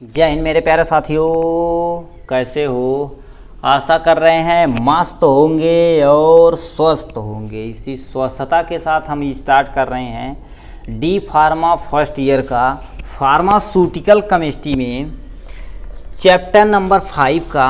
जय हिंद मेरे प्यारे साथियों, कैसे हो? आशा कर रहे हैं मस्त होंगे और स्वस्थ होंगे। इसी स्वस्थता के साथ हम स्टार्ट कर रहे हैं डी फार्मा फर्स्ट ईयर का फार्मास्यूटिकल केमिस्ट्री में चैप्टर नंबर 5 का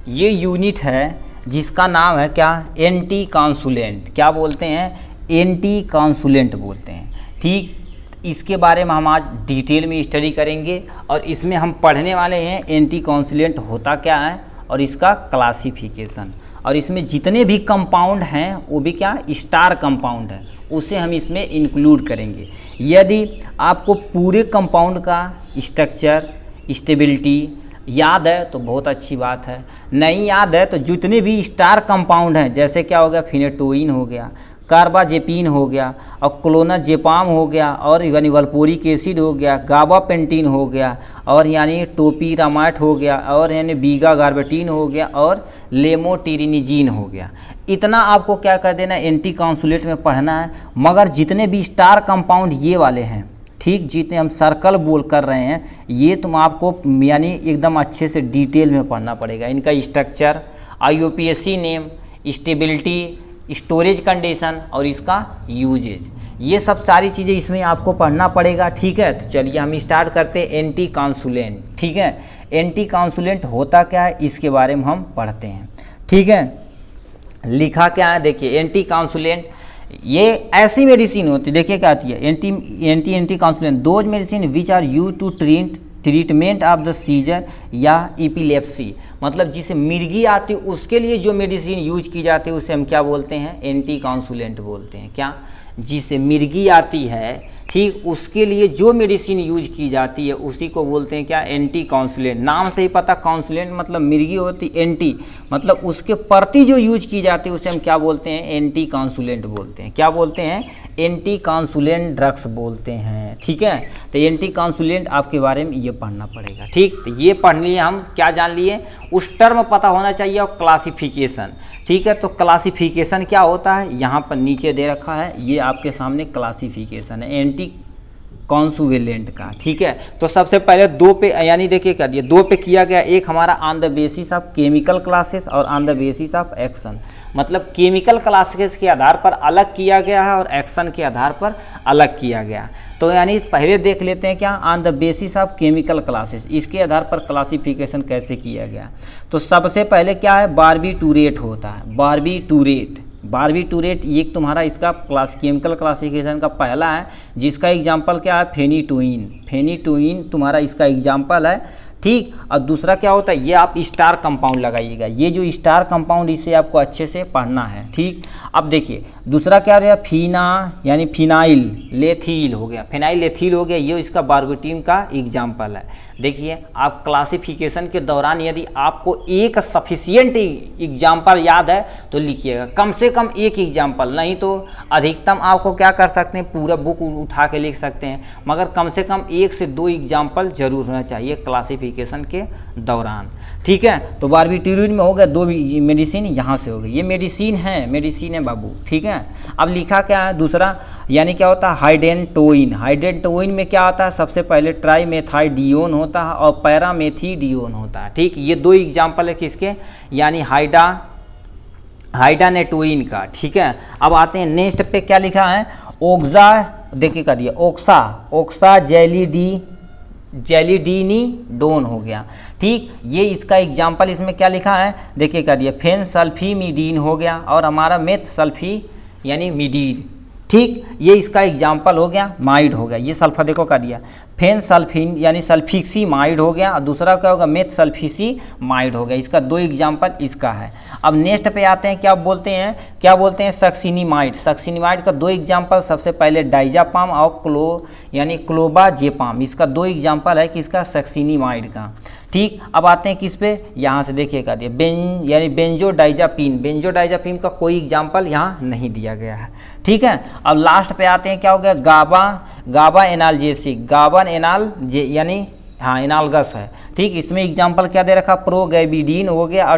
ये यूनिट है जिसका नाम है क्या? एंटी कॉन्सुलेंट। क्या बोलते हैं? एंटी कॉन्सुलेंट बोलते हैं। ठीक, इसके बारे में हम आज डिटेल में स्टडी करेंगे और इसमें हम पढ़ने वाले हैं एंटी कॉन्सुलेंट होता क्या है और इसका क्लासिफिकेशन, और इसमें जितने भी कंपाउंड हैं वो भी क्या स्टार कंपाउंड है, उसे हम इसमें इंक्लूड करेंगे। यदि आपको पूरे कंपाउंड का स्ट्रक्चर स्टेबिलिटी याद है तो बहुत अच्छी बात है, नहीं याद है तो जितने भी स्टार कंपाउंड हैं जैसे क्या हो गया, फिनेटोइन हो गया, कार्बाजेपिन हो गया और क्लोनाजेपाम हो गया और यानी वल्पोरिक एसिड हो गया, गाबापेंटीन हो गया और यानी टोपीरामाइट हो गया और यानी बीगा गार्बेटीन हो गया और लेमोटिरिनिजीन हो गया। इतना आपको क्या कर देना, एंटी कॉन्सुलेट में पढ़ना है। मगर जितने भी स्टार कंपाउंड ये वाले हैं, ठीक, जितने हम सर्कल बोल कर रहे हैं, ये तुम आपको यानी एकदम अच्छे से डिटेल में पढ़ना पड़ेगा। इनका structure, IUPAC name, stability, storage condition और इसका यूजेज, ये सब सारी चीज़ें इसमें आपको पढ़ना पड़ेगा। ठीक है, तो चलिए हम स्टार्ट करते हैं एंटी कॉन्सुलेंट। ठीक है, एंटी कॉन्सुलेंट होता क्या है इसके बारे में हम पढ़ते हैं। ठीक है, लिखा क्या है देखिए, एंटी कॉन्सुलेंट ये ऐसी मेडिसिन होती है, देखिए क्या आती है, anticonvulsant those medicine which are use to treatment of the seizure या इपिलेप्सी। मतलब जिसे मिर्गी आती है उसके लिए जो मेडिसिन यूज की जाती है उसे हम क्या बोलते हैं? एंटी कॉन्सुलेंट बोलते हैं। क्या? जिसे मिर्गी आती है, ठीक, उसके लिए जो मेडिसिन यूज की जाती है उसी को बोलते हैं क्या? एंटी कॉन्सुलेंट। नाम से ही पता, कॉन्सुलेंट मतलब मिर्गी होती, एंटी मतलब उसके प्रति जो यूज की जाती है उसे हम क्या बोलते हैं? एंटी कॉन्सुलेंट बोलते हैं। क्या बोलते हैं? एंटी कॉन्सुलेंट ड्रग्स बोलते हैं। ठीक है, तो एंटी कॉन्सुलेंट आपके बारे में ये पढ़ना पड़ेगा। ठीक, तो ये पढ़ लिए हम, क्या जान लिए? उस टर्म पता होना चाहिए और क्लासिफिकेशन। ठीक है, तो क्लासिफिकेशन क्या होता है यहाँ पर नीचे दे रखा है, ये आपके सामने क्लासिफिकेशन है एंटी कॉन्सुलेंट का। ठीक है, तो सबसे पहले दो पे यानी देखिए क्या दिया, दो पे किया गया। एक हमारा on the basis of chemical classes और on the basis of action, मतलब केमिकल क्लासेस के आधार पर अलग किया गया है और एक्शन के आधार पर अलग किया गया। तो यानी पहले देख लेते हैं क्या, on the basis of chemical classes, इसके आधार पर क्लासिफिकेशन कैसे किया गया। तो सबसे पहले क्या है, बारबीटूरेट होता है। बारबीटूरेट ये तुम्हारा इसका केमिकल क्लासिफिकेशन का पहला है, जिसका एग्जाम्पल क्या है? फेनिटोइन तुम्हारा इसका एग्जाम्पल है। ठीक, और दूसरा क्या होता है, ये आप स्टार कंपाउंड लगाइएगा, ये जो स्टार कंपाउंड इसे आपको अच्छे से पढ़ना है। ठीक, अब देखिए दूसरा क्या हो गया, यानी फिनाइल लेथील हो गया, ये इसका बारबीटूरेट का एग्जाम्पल है। देखिए आप क्लासिफिकेशन के दौरान यदि आपको एक सफिशिएंट एग्जाम्पल याद है तो लिखिएगा, कम से कम एक एग्जाम्पल, नहीं तो अधिकतम आपको क्या कर सकते हैं, पूरा बुक उठा के लिख सकते हैं, मगर कम से कम 1 से 2 एग्जाम्पल जरूर होना चाहिए क्लासिफिकेशन के दौरान। ठीक है, तो बारबीटूरेट में हो गया 2 मेडिसिन, यहाँ से हो गई, ये मेडिसिन है बाबू। ठीक है, अब लिखा क्या है दूसरा, यानी क्या होता है, हाइडेंटोइन में क्या आता है, सबसे पहले ट्राईमेथाइडियोन होता है और पैरामेथिडियोन होता है। ठीक, ये 2 एग्जाम्पल है किसके, यानी हाइडानेटोइन का। ठीक है, अब आते हैं नेक्स्ट पे, क्या लिखा है, ओक्सा, देखिए कर दिया, ओक्सा जेलिडीनीडोन हो गया। ठीक, ये इसका एग्जाम्पल, इसमें क्या लिखा है, देखिए कर दिया, फेनसल्फीमिडीन हो गया और हमारा मेथसल्फी यानी मिडीन। ठीक, ये इसका एग्जाम्पल हो गया, माइड हो गया, ये सल्फर देखो कर दिया, फेनसल्फिन यानी सल्फिक्सीमाइड हो गया और दूसरा क्या होगा, मेथसल्फिसीमाइड हो गया। इसका 2 एग्जाम्पल इसका है। अब नेक्स्ट पे आते हैं, क्या बोलते हैं, सक्सिनिमाइड का 2 एग्जाम्पल, सबसे पहले डाइजापाम और क्लोबाजेपाम, इसका 2 एग्जाम्पल है किसका, सक्सिनिमाइड का। ठीक, अब आते हैं किस पे, यहाँ से देखिए क्या दिया, यानी बेंजोडाइजापिन का कोई एग्जाम्पल यहाँ नहीं दिया गया है। ठीक है, अब लास्ट पे आते हैं, क्या हो गया, गाबा एनाल्जेसिक, यानी हाँ एनालगस है। ठीक, इसमें एग्जाम्पल क्या दे रखा, प्रोगैबिडीन हो गया और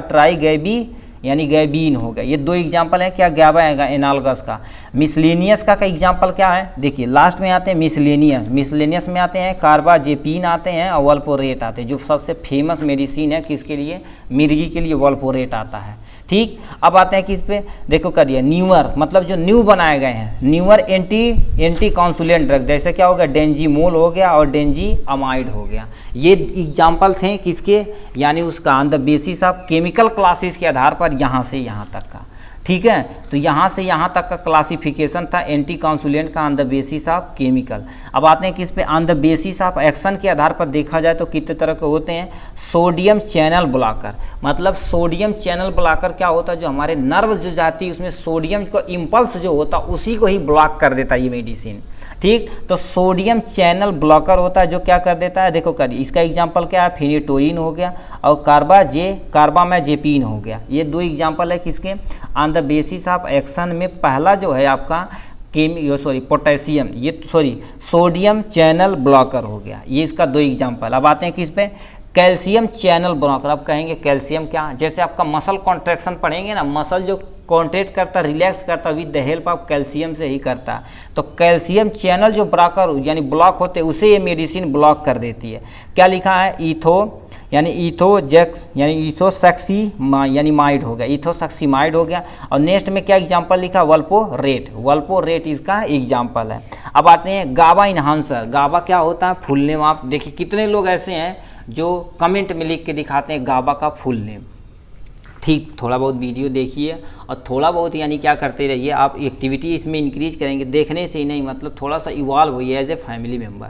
यानी गैबीन हो गया। ये 2 एग्जाम्पल है क्या गाबा एनालगस का। मिसलेनियस का एग्जाम्पल क्या है, देखिए लास्ट में आते हैं मिसलेनियस। मिसलेनियस में आते हैं कार्बाजेपिन आते हैं और वल्पोरेट आते हैं। जो सबसे फेमस मेडिसिन है किसके लिए, मिर्गी के लिए वल्पोरेट आता है। ठीक, अब आते हैं किस पे, देखो करिए न्यूअर, मतलब जो न्यू बनाए गए हैं न्यूअर एंटी काउंसुलेंट ड्रग, जैसे क्या हो गया डेंजीमोल हो गया और डेंजीअमाइड हो गया। ये एग्जाम्पल थे किसके, यानी उसका on the basis of chemical classes के आधार पर यहाँ से यहाँ तक का। ठीक है, तो यहाँ से यहाँ तक का क्लासिफिकेशन था एंटी काउंसुलेंट का on the basis of chemical. अब आते हैं किस पे, on the basis of action के आधार पर देखा जाए तो कितने तरह के होते हैं। सोडियम चैनल ब्लॉकर, मतलब सोडियम चैनल ब्लॉकर क्या होता है, जो हमारे नर्व जो जाती है उसमें सोडियम को इम्पल्स जो होता है उसी को ही ब्लॉक कर देता है ये मेडिसिन। ठीक, तो सोडियम चैनल ब्लॉकर होता है जो क्या कर देता है, देखो करिए इसका एग्जांपल क्या है, फेनिटोइन हो गया और कार्बामेजेपिन हो गया। ये 2 एग्जांपल है किसके, on the basis of action में। पहला जो है आपका सोडियम चैनल ब्लॉकर हो गया, ये इसका 2 एग्जांपल। अब आते हैं किस पे, कैल्शियम चैनल ब्लॉकर। अब कहेंगे कैल्शियम क्या, जैसे आपका मसल कॉन्ट्रैक्शन पढ़ेंगे ना, मसल जो कॉन्ट्रैक्ट करता रिलैक्स करता with the help of calcium से ही करता। तो कैल्शियम चैनल जो ब्लॉकर यानी ब्लॉक होते हैं उसे ये मेडिसिन ब्लॉक कर देती है। क्या लिखा है, ईथोजेक्स यानी ईथोसैक्सी यानी माइड हो गया, ईथोसैक्सीमाइड हो गया। और नेक्स्ट में क्या एग्जांपल लिखा, वल्पोरेट इसका एग्जांपल है। अब आते हैं गाबा इन्हांसर। गाबा क्या होता है, फुल नेम। आप देखिए कितने लोग ऐसे हैं जो कमेंट में लिख के दिखाते हैं गाबा का फुल नेम। ठीक, थोड़ा बहुत वीडियो देखिए और थोड़ा बहुत यानी क्या करते रहिए, आप एक्टिविटी इसमें इंक्रीज करेंगे, देखने से ही नहीं, मतलब थोड़ा सा इवॉल्व होइए एज ए फैमिली मेम्बर।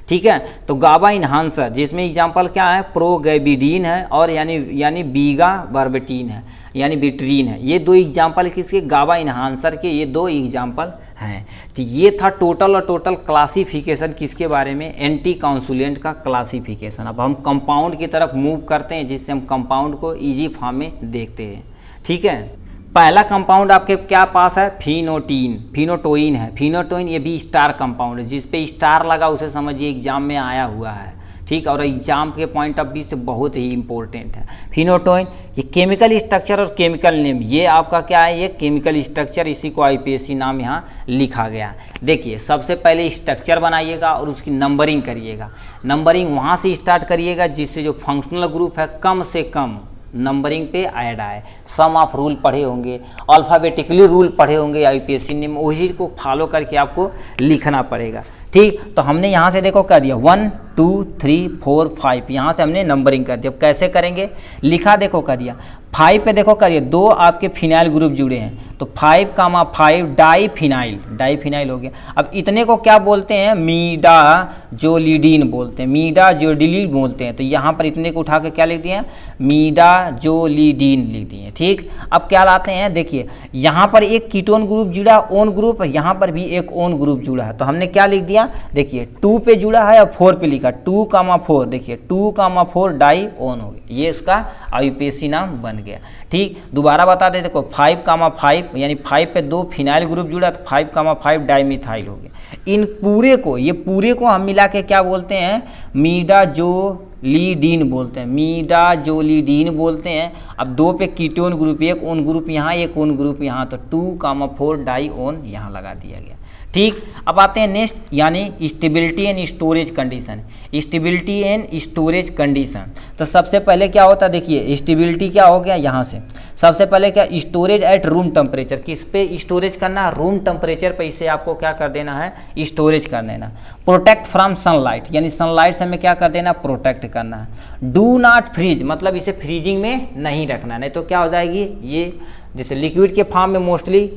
ठीक है, तो गाबा इन्हांसर जिसमें एग्जांपल क्या है, प्रोगैबिडीन है और यानी बीगा बार्बिटीन है यानी बिट्रीन है। ये 2 एग्जांपल किसके, गाबा इन्हांसर के, ये 2 एग्जांपल हैं। ठीक, ये था टोटल क्लासिफिकेशन किसके बारे में, एंटी काउंसुलेंट का क्लासिफिकेशन। अब हम कंपाउंड की तरफ मूव करते हैं जिससे हम कंपाउंड को इजी फॉर्म में देखते हैं। ठीक है, पहला कंपाउंड आपके क्या पास है, फिनोटोइन है। फिनोटोइन ये भी स्टार कंपाउंड है, जिस पे स्टार लगा उसे समझिए एग्जाम में आया हुआ है। ठीक, और एग्जाम के पॉइंट ऑफ व्यू से बहुत ही इंपॉर्टेंट है फिनोटोइन। ये केमिकल स्ट्रक्चर और केमिकल नेम, ये आपका क्या है, ये केमिकल स्ट्रक्चर, इसी को IPSC नाम यहाँ लिखा गया। देखिए सबसे पहले स्ट्रक्चर बनाइएगा और उसकी नंबरिंग करिएगा। नंबरिंग वहाँ से स्टार्ट करिएगा जिससे जो फंक्शनल ग्रुप है कम से कम नंबरिंग पे ऐड आए। सम ऑफ रूल पढ़े होंगे, अल्फ़ाबेटिकली रूल पढ़े होंगे IPSC ने, उसी को फॉलो करके आपको लिखना पड़ेगा। ठीक, तो हमने यहाँ से देखो कर दिया 1 2 3 4 5, यहाँ से हमने नंबरिंग कर दिया। अब कैसे करेंगे, लिखा देखो कर दिया 5 पे देखो करिए 2 आपके फिनाइल ग्रुप जुड़े हैं तो 5,5 डाईफिनाइल हो गया। अब इतने को क्या बोलते हैं, मीडाजोलिडीन बोलते हैं, मीडाजोलिडीन बोलते हैं। तो यहाँ पर इतने को उठा के क्या लिख दिए, मीडाजोलिडीन लिख दिए। ठीक, अब क्या लाते हैं, देखिए यहाँ पर एक कीटोन ग्रुप जुड़ा ओन ग्रुप, यहाँ पर भी एक ओन ग्रुप जुड़ा है। तो हमने क्या लिख दिया, देखिए 2 पे जुड़ा है और 4 पे लिखा 2,4, देखिए 2,4 डाई ओन हो गया, ये इसका IPSC नाम बन गया। ठीक, दोबारा बता दे, देखो 5,5 यानी 5 पे 2 फिनाइल ग्रुप जुड़ा तो 5,5 डाईमिथाइल हो गया। इन पूरे को, ये पूरे को हम मिला के क्या बोलते हैं, मीडाजोलिडीन बोलते हैं, मीडाजोलिडीन बोलते हैं। अब 2 पे कीटोन ग्रुप, एक ओन ग्रुप यहाँ, एक ओन ग्रुप यहाँ, तो 2,4 डाई ओन यहाँ लगा दिया गया। ठीक, अब आते हैं नेक्स्ट यानी stability and storage condition. Stability and storage condition, तो सबसे पहले क्या होता है, देखिए स्टेबिलिटी क्या हो गया, यहाँ से सबसे पहले क्या, स्टोरेज एट रूम टेम्परेचर। किस पे स्टोरेज करना, रूम टेम्परेचर पे इसे आपको क्या कर देना है, स्टोरेज कर देना। प्रोटेक्ट फ्रॉम सनलाइट, यानी सनलाइट से हमें क्या कर देना, प्रोटेक्ट करना है। डू नॉट फ्रीज, मतलब इसे फ्रीजिंग में नहीं रखना, नहीं तो क्या हो जाएगी, ये जैसे लिक्विड के फॉर्म में मोस्टली,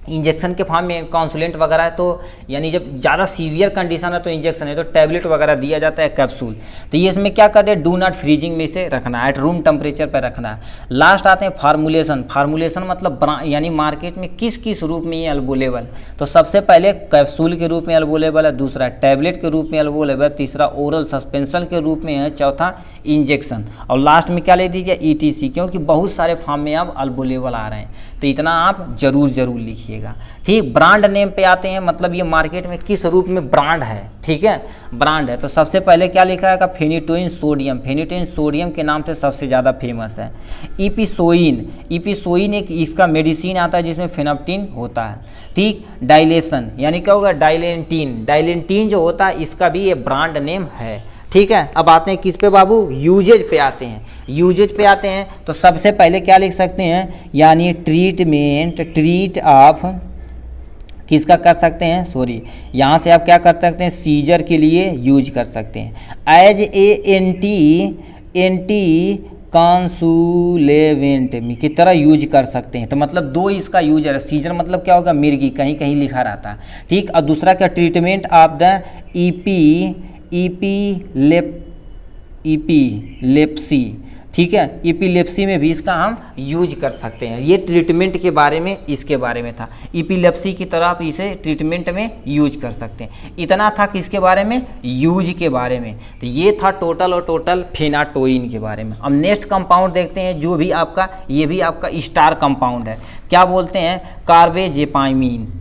इंजेक्शन के फॉर्म में काउंसुलेंट वगैरह है, तो यानी जब ज़्यादा सीवियर कंडीशन है तो इंजेक्शन है, तो टैबलेट वगैरह दिया जाता है, कैप्सूल। तो ये इसमें क्या कर रहे हैं, डू नॉट फ्रीजिंग में इसे रखना है, एट रूम टेम्परेचर पर रखना है। लास्ट आते हैं फार्मूलेशन। फार्मूलेशन मतलब यानी मार्केट में किस किस रूप में ये अवेलेबल, तो सबसे पहले कैप्सूल के रूप में अवेलेबल है, दूसरा टैबलेट के रूप में अवेलेबल है, तीसरा ओरल सस्पेंशन के रूप में है, चौथा इंजेक्शन, और लास्ट में क्या ले दीजिए ETC, क्योंकि बहुत सारे फॉर्म में अब अवेलेबल आ रहे हैं। तो इतना आप जरूर लिखिएगा। ठीक, ब्रांड नेम पे आते हैं, मतलब ये मार्केट में किस रूप में ब्रांड है। ठीक है, ब्रांड है तो सबसे पहले क्या लिखा है, फेनिटोइन सोडियम। फेनिटोइन सोडियम के नाम से सबसे ज़्यादा फेमस है। इपिसोइन एक इसका मेडिसिन आता है जिसमें फेनाप्टिन होता है। ठीक, डायलेशन यानी क्या होगा, डायलेंटीन जो होता है इसका भी ये ब्रांड नेम है। ठीक है, अब आते हैं किस पे बाबू, यूजेज पे आते हैं। यूजेज पे आते हैं तो सबसे पहले क्या लिख सकते हैं, यानी ट्रीट ऑफ किसका कर सकते हैं, सॉरी यहाँ से आप क्या कर सकते हैं, सीजर के लिए यूज कर सकते हैं। एज ए एंटी कॉन्सुलेवेंट की तरह यूज कर सकते हैं। तो मतलब दो इसका यूज है। सीजर मतलब क्या होगा, मिर्गी, कहीं कहीं लिखा रहता है। ठीक, और दूसरा क्या, ट्रीटमेंट ऑफ द इपीलेप्सी। ठीक है, इपिलेप्सी में भी इसका हम यूज कर सकते हैं। ये ट्रीटमेंट के बारे में, इसके बारे में था। इपिलेप्सी की तरह आप इसे ट्रीटमेंट में यूज कर सकते हैं। इतना था किसके बारे में, यूज के बारे में। तो ये था टोटल फेनाटोइन के बारे में। अब नेक्स्ट कंपाउंड देखते हैं, जो भी आपका, ये भी आपका स्टार कंपाउंड है। क्या बोलते हैं,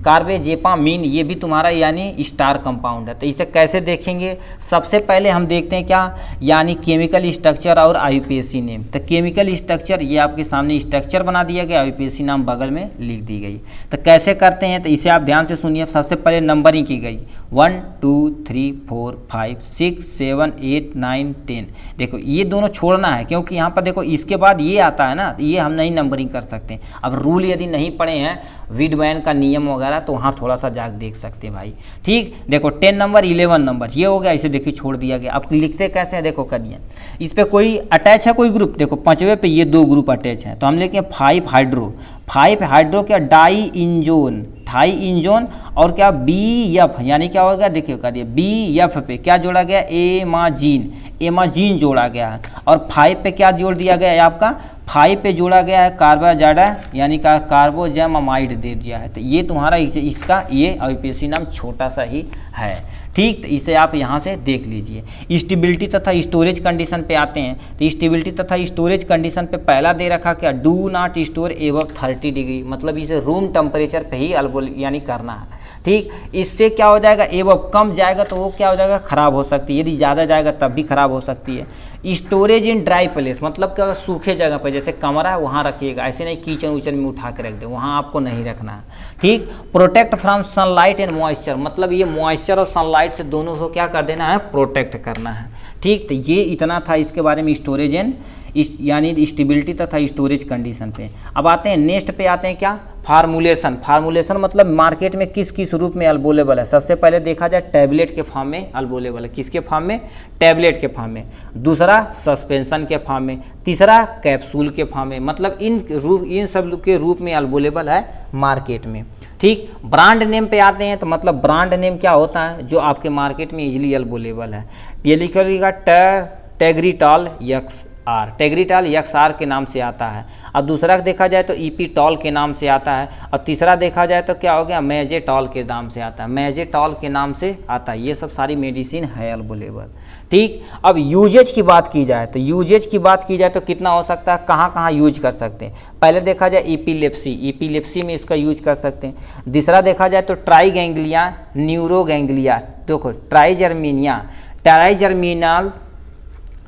कार्बेजेपामीन। ये भी तुम्हारा यानी स्टार कंपाउंड है। तो इसे कैसे देखेंगे, सबसे पहले हम देखते हैं क्या, यानी केमिकल स्ट्रक्चर और आईयूपीएसी नेम। तो केमिकल स्ट्रक्चर ये आपके सामने स्ट्रक्चर बना दिया गया, आईयूपीएसी नाम बगल में लिख दी गई। तो कैसे करते हैं, तो इसे आप ध्यान से सुनिए। सबसे पहले नंबरिंग की गई 1 2 3 4 5 6 7 8 9 10। देखो ये दोनों छोड़ना है, क्योंकि यहाँ पर देखो इसके बाद ये आता है ना, ये हम नहीं नंबरिंग कर सकते। अब रूल यदि नहीं पढ़े हैं विडमैन का नियम वगैरह, तो वहाँ थोड़ा सा जाग देख सकते हैं भाई। ठीक, देखो 10 नंबर 11 नंबर ये हो गया, इसे देखिए छोड़ दिया गया। अब लिखते कैसे हैं, देखो कर दिया। इस पर कोई अटैच है, कोई ग्रुप, देखो 5वें पे ये 2 ग्रुप अटैच हैं, तो हम लिखेंगे 5 हाइड्रो क्या, डाई इंजोन और क्या BF, यानी क्या होगा, देखिए कर दिया BF पे क्या जोड़ा गया, एमाजीन जोड़ा गया है। और 5 पे क्या जोड़ दिया गया है, आपका 5 पे जोड़ा गया है कार्बाजाडा, यानी कार्बोजैमाइड दे दिया है। तो ये तुम्हारा इसका ये आईयूपीएसी नाम छोटा सा ही है। ठीक, तो इसे आप यहाँ से देख लीजिए। स्टेबिलिटी तथा स्टोरेज कंडीशन पे आते हैं। तो स्टेबिलिटी तथा स्टोरेज कंडीशन पे पहला दे रखा क्या, do not store above 30 degree, मतलब इसे रूम टेम्परेचर पे ही यानी करना है। ठीक, इससे क्या हो जाएगा, एबव कम जाएगा तो वो क्या हो जाएगा, खराब हो सकती है। यदि ज़्यादा जाएगा तब भी खराब हो सकती है। स्टोरेज इन ड्राई प्लेस, मतलब क्या, सूखे जगह पर, जैसे कमरा है वहाँ रखिएगा, ऐसे नहीं किचन में उठा के रख दे, वहाँ आपको नहीं रखना है। ठीक, protect from sunlight and moisture, मतलब ये मॉइस्चर और सनलाइट से दोनों को क्या कर देना है, प्रोटेक्ट करना है। ठीक, तो ये इतना था इसके बारे में, स्टोरेज एंड यानी स्टेबिलिटी तथा स्टोरेज कंडीशन पे। अब आते हैं नेक्स्ट पे, आते हैं क्या, फार्मूलेशन मतलब मार्केट में किस किस रूप में अवेलेबल है। सबसे पहले देखा जाए टैबलेट के फॉर्म में अवेलेबल है, किसके फॉर्म में, टैबलेट के फॉर्म में। दूसरा सस्पेंशन के फॉर्म में। तीसरा कैप्सूल के फॉर्म में, मतलब इन सब के रूप में अवेलेबल है मार्केट में। ठीक, ब्रांड नेम पे आते हैं, तो मतलब ब्रांड नेम क्या होता है, जो आपके मार्केट में इजीली अवेलेबल है। ये लिखिएगा टेग्रिटॉल XR के नाम से आता है। अब दूसरा देखा जाए तो इपीटॉल के नाम से आता है। और तीसरा देखा जाए तो क्या हो गया, मेजेटॉल के नाम से आता है, मेजेटॉल के नाम से आता है। ये सब सारी मेडिसिन है अवेलेबल। ठीक, अब यूजेज की बात की जाए तो कितना हो सकता है, कहाँ कहाँ यूज कर सकते हैं। पहले देखा जाए इपीलेप्सी में इसका यूज कर सकते हैं। दूसरा देखा जाए तो ट्राईगैंग्लिया, न्यूरोगैंग्लिया, देखो ट्राईजर्मिनल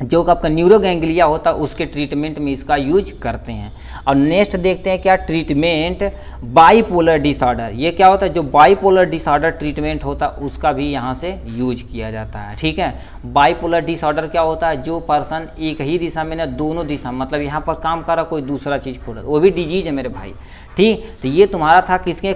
जो आपका न्यूरोगैंग्लिया होता है उसके ट्रीटमेंट में इसका यूज करते हैं। और नेक्स्ट देखते हैं क्या, ट्रीटमेंट बाईपोलर डिसऑर्डर। ये क्या होता है, जो बाईपोलर डिसऑर्डर ट्रीटमेंट होता है उसका भी यहाँ से यूज किया जाता है। ठीक है, बाईपोलर डिसऑर्डर क्या होता है, जो पर्सन एक ही दिशा में ना दोनों दिशा, मतलब यहाँ पर काम कर रहा कोई दूसरा चीज़ खोल रहा, वो भी डिजीज है मेरे भाई। ठीक, तो ये तुम्हारा था किसके,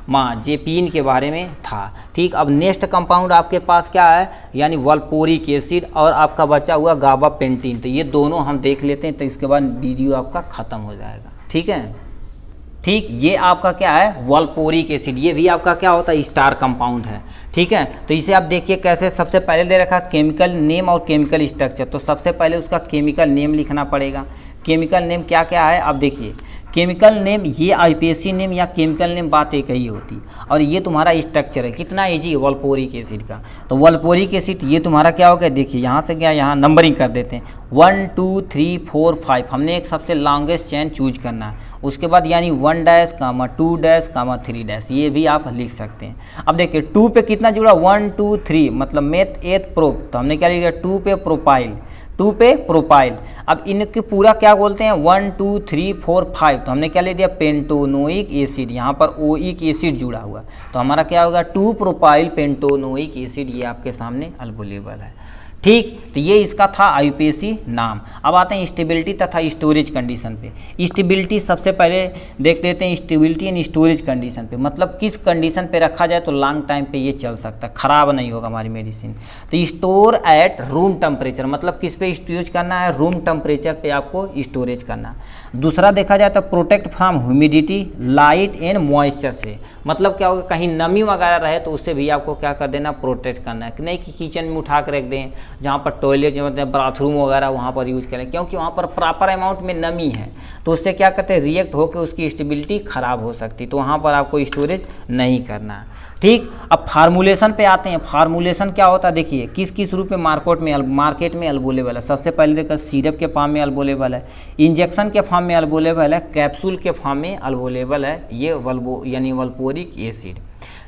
कार्बाजेपिन के बारे में था। ठीक, अब नेक्स्ट कंपाउंड आपके पास क्या है, यानी वल्पोरिक एसिड और आपका बचा हुआ गाबापेंटिन। तो ये दोनों हम देख लेते हैं, तो इसके बाद वीडियो आपका ख़त्म हो जाएगा। ठीक है, ठीक, ये आपका क्या है, वल्पोरिक एसिड, ये भी आपका क्या होता है, स्टार कंपाउंड है। ठीक है, तो इसे आप देखिए कैसे, सबसे पहले दे रखा केमिकल नेम और केमिकल स्ट्रक्चर। तो सबसे पहले उसका केमिकल नेम लिखना पड़ेगा। केमिकल नेम क्या क्या है, अब देखिए केमिकल नेम, ये आईपीएसी नेम या केमिकल नेम बात एक ही होती है। और ये तुम्हारा स्ट्रक्चर है, कितना इजी, वल्पोरिक एसिड का। तो वल्पोरिक एसिड ये तुम्हारा क्या होगा, देखिए यहाँ से क्या, यहाँ नंबरिंग कर देते हैं 1 2 3 4 5। हमने एक सबसे लॉन्गेस्ट चेन चूज करना है, उसके बाद यानी 1 डैश 2 डैश 3 डैश, ये भी आप लिख सकते हैं। अब देखिए 2 पे कितना जुड़ा, 1 2 3 मतलब मेथ एथ प्रोप, तो हमने क्या लिखा 2 पे प्रोपाइल, 2 पे प्रोपाइल। अब इनके पूरा क्या बोलते हैं 1 2 3 4 5, तो हमने क्या ले दिया पेंटोनोइक एसिड, यहाँ पर ओइक एसिड जुड़ा हुआ, तो हमारा क्या होगा 2 प्रोपाइल पेंटोनोइक एसिड, ये आपके सामने अवेलेबल है। ठीक, तो ये इसका था आईपीएसी नाम। अब आते हैं स्टेबिलिटी तथा स्टोरेज कंडीशन पे। स्टेबिलिटी सबसे पहले देख लेते हैं, स्टेबिलिटी एंड स्टोरेज कंडीशन पे, मतलब किस कंडीशन पे रखा जाए तो लॉन्ग टाइम पे ये चल सकता है, ख़राब नहीं होगा हमारी मेडिसिन। तो स्टोर एट रूम टेम्परेचर, मतलब किस पे यूज करना है, रूम टेम्परेचर पे आपको स्टोरेज करना। दूसरा देखा जाए तो protect from humidity light and moisture से, मतलब क्या होगा कहीं नमी वगैरह रहे तो उससे भी आपको क्या कर देना, प्रोटेक्ट करना है। कि नहीं कि किचन में उठा कर रख दें, जहाँ पर टॉयलेट जो मतलब बाथरूम वगैरह वहाँ पर यूज़ करें, क्योंकि वहाँ पर प्रॉपर अमाउंट में नमी है, तो उससे क्या करते हैं रिएक्ट होकर उसकी स्टेबिलिटी ख़राब हो सकती, तो वहाँ पर आपको स्टोरेज नहीं करना है। ठीक, अब फार्मूलेशन पे आते हैं। फार्मूलेशन क्या होता है, देखिए किस किस रूप में मार्केट में अवेलेबल है। सबसे पहले देखो सिरप के फॉर्म में अवेलेबल है, इंजेक्शन के फॉर्म में अवेलेबल है, कैप्सूल के फॉर्म में अवेलेबल है, ये यानी वल्पोरिक एसिड।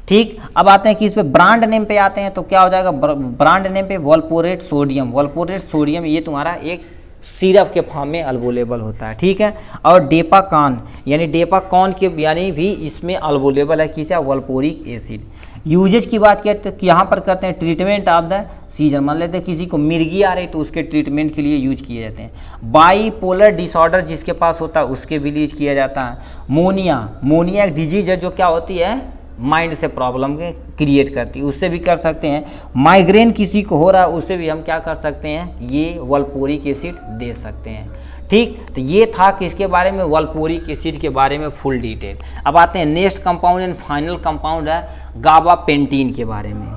ठीक, अब आते हैं कि इस पे ब्रांड नेम पे आते हैं, तो क्या हो जाएगा ब्रांड नेम पे वल्पोरेट सोडियम। वल्पोरेट सोडियम ये तुम्हारा एक सिरप के फॉर्म में अवेलेबल होता है। ठीक है, और डेपाकॉन यानी डेपाकॉन के यानी भी इसमें अवेलेबल है, किसी वल्पोरिक एसिड। यूजेज की बात करते हैं कि यहाँ पर करते हैं ट्रीटमेंट ऑफ द सीजन, मान लेते हैं किसी को मिर्गी आ रही तो उसके ट्रीटमेंट के लिए यूज किए जाते हैं। बाईपोलर डिसऑर्डर जिसके पास होता है उसके भी यूज किया जाता है। मोनिया एक डिजीज है जो क्या होती है, माइंड से प्रॉब्लम के क्रिएट करती है, उससे भी कर सकते हैं। माइग्रेन किसी को हो रहा है उससे भी हम क्या कर सकते हैं, ये वल्पोरिक एसिड दे सकते हैं। ठीक, तो ये था किसके बारे में, वल्पोरिक एसिड के बारे में फुल डिटेल। अब आते हैं next compound and final compound है गाबापेंटीन के बारे में।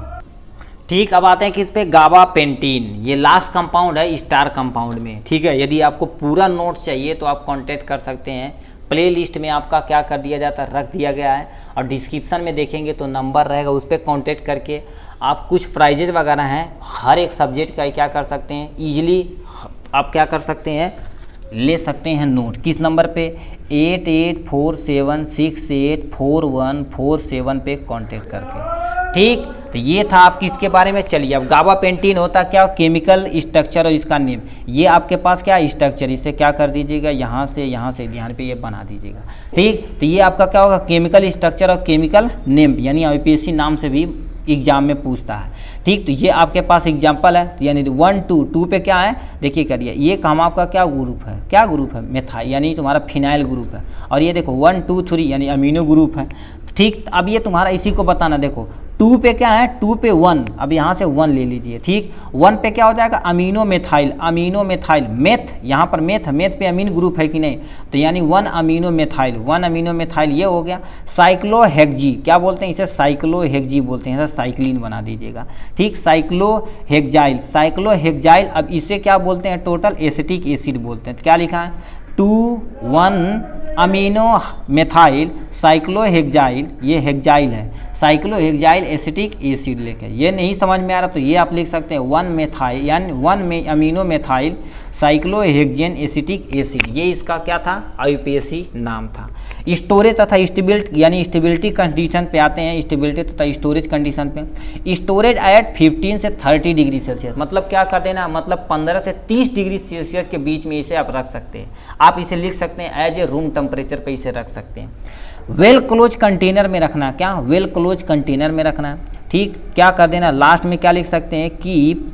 ठीक, अब आते हैं किस पे, गाबापेंटीन, ये लास्ट कंपाउंड है स्टार कंपाउंड में। ठीक है, यदि आपको पूरा नोट्स चाहिए तो आप कांटेक्ट कर सकते हैं, प्ले लिस्ट में आपका क्या कर दिया जाता है, रख दिया गया है, और डिस्क्रिप्शन में देखेंगे तो नंबर रहेगा, उस पर कॉन्टेक्ट करके आप कुछ प्राइजेज वगैरह हैं हर एक सब्जेक्ट का क्या कर सकते हैं, ईजिली आप क्या कर सकते हैं, ले सकते हैं नोट। किस नंबर पे, 8847684147 पे कांटेक्ट करके। ठीक, तो ये था आपकी इसके बारे में। चलिए अब गाबापेंटीन होता क्या, केमिकल स्ट्रक्चर और इसका नेम, ये आपके पास क्या स्ट्रक्चर, इसे क्या कर दीजिएगा, यहाँ से ध्यान पे ये बना दीजिएगा। ठीक, तो ये आपका क्या होगा, केमिकल स्ट्रक्चर और केमिकल नेम, यानी आईपीएसी नाम से भी एग्जाम में पूछता है। ठीक, तो ये आपके पास एग्जाम्पल है, तो यानी 1 2 पे क्या है, देखिए करिए, ये काम आपका क्या ग्रुप है, क्या ग्रुप है, मेथाइल यानी तुम्हारा फिनाइल ग्रुप है, और ये देखो 1 2 3 यानी अमीनो ग्रुप है। ठीक, अब ये तुम्हारा इसी को बताना, देखो 2 पे क्या है, 2 पे 1, अब यहाँ से 1 ले लीजिए। ठीक, 1 पे क्या हो जाएगा, अमीनो मेथाइल मेथ, यहाँ पर मेथ पे अमीन ग्रुप है कि नहीं, तो यानी 1 अमीनो मेथाइल ये हो गया। साइक्लोहेक्जी, क्या बोलते हैं इसे, साइक्लोहेक्जी बोलते हैं, साइक्लिन बना दीजिएगा। ठीक, साइक्लोहेक्जाइल, अब इसे क्या बोलते हैं, टोटल एसिटिक एसिड बोलते हैं। क्या लिखा है, 2 1 अमीनो मेथाइल साइक्लोहेक्जाइल, ये हेक्जाइल है, साइक्लोहेक्जाइल एसिटिक एसिड लेकर। ये नहीं समझ में आ रहा तो ये आप लिख सकते हैं 1 मेथाइल यानी 1 में amino methyl cyclohexane acetic acid, ये इसका क्या था, आईपीएसी नाम था। स्टोरेज तथा स्टेबिलिटी यानी स्टेबिलिटी कंडीशन पे आते हैं, स्टेबिलिटी तथा स्टोरेज कंडीशन पे। स्टोरेज एट 15 से 30 डिग्री सेल्सियस, मतलब क्या कर देना, मतलब 15 से 30 डिग्री सेल्सियस के बीच में इसे आप रख सकते हैं। आप इसे लिख सकते हैं एज ए रूम टेम्परेचर पे इसे रख सकते हैं। वेल क्लोज कंटेनर में रखना, क्या वेल क्लोज कंटेनर में रखना है। ठीक, क्या कर देना, लास्ट में क्या लिख सकते हैं, keep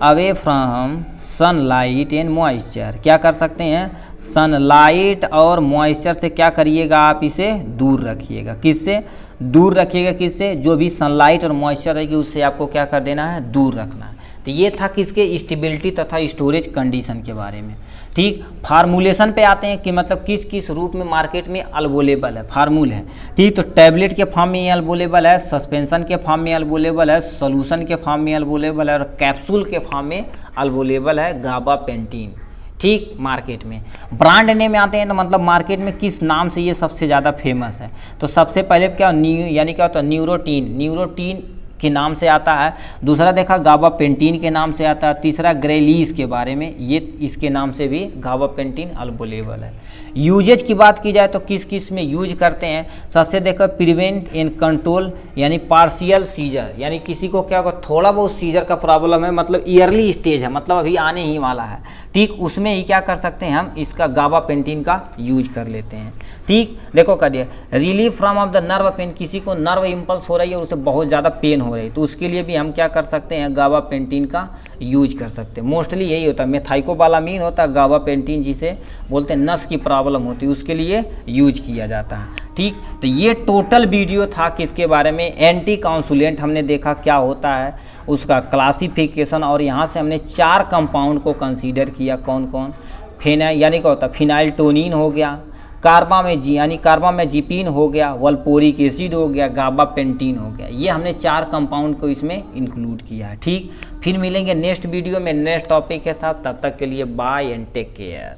away from sunlight and moisture, क्या कर सकते हैं, सनलाइट और मॉइस्चर से क्या करिएगा, आप इसे दूर रखिएगा। किससे दूर रखिएगा, किससे, जो भी सनलाइट और मॉइस्चर रहेगी उससे आपको क्या कर देना है, दूर रखना है। तो ये था किसके, स्टेबिलिटी तथा स्टोरेज कंडीशन के बारे में। ठीक, फार्मूलेशन पे आते हैं कि मतलब किस किस रूप में मार्केट में अवेलेबल है, फार्मूल है। ठीक, तो टैबलेट के फॉर्म में अवेलेबल है, सस्पेंशन के फॉर्म में अवेलेबल है, सोल्यूशन के फॉर्म में अवेलेबल है, और कैप्सूल के फॉर्म में अवेलेबल है गाबापेंटीन। ठीक, मार्केट में। ब्रांड नेम में आते हैं तो मतलब मार्केट में किस नाम से ये सबसे ज़्यादा फेमस है। तो सबसे पहले क्या यानी क्या होता है, न्यूरोटीन के नाम से आता है। दूसरा देखा गाबापेंटिन के नाम से आता है। तीसरा ग्रेलीस के बारे में, ये इसके नाम से भी गाबापेंटिन अवेलेबल है। यूजेज की बात की जाए तो किस किस में यूज करते हैं, सबसे देखो प्रिवेंट एंड कंट्रोल यानी पार्शियल सीजर, यानी किसी को क्या होगा थोड़ा बहुत सीजर का प्रॉब्लम है, मतलब ईयरली स्टेज है, मतलब अभी आने ही वाला है, ठीक, उसमें ही क्या कर सकते हैं हम इसका गाबापेंटिन का यूज कर लेते हैं। ठीक, देखो कर दिया relief from of the nerve pain, किसी को नर्व इम्पल्स हो रही है और उसे बहुत ज़्यादा पेन हो रही है तो उसके लिए भी हम क्या कर सकते हैं, गाबापेंटिन का यूज कर सकते हैं। मोस्टली यही होता है, मेथाइकोबालामीन होता है, गाबापेंटिन जिसे बोलते हैं नस की प्रॉब्लम होती है उसके लिए यूज किया जाता है। ठीक, तो ये टोटल वीडियो था किसके बारे में, एंटी काउंसुलेंट हमने देखा क्या होता है, उसका क्लासिफिकेशन, और यहाँ से हमने 4 कंपाउंड को कंसीडर किया, कौन कौन, फिनाइल यानी क्या होता है फिनाइलटोनिन हो गया, कार्बामेजिपिन हो गया, वल्पोरिक एसिड हो गया, गाबापेंटिन हो गया, ये हमने 4 कंपाउंड को इसमें इंक्लूड किया है। ठीक, फिर मिलेंगे नेक्स्ट वीडियो में नेक्स्ट टॉपिक के साथ, तब तक के लिए बाय एंड टेक केयर।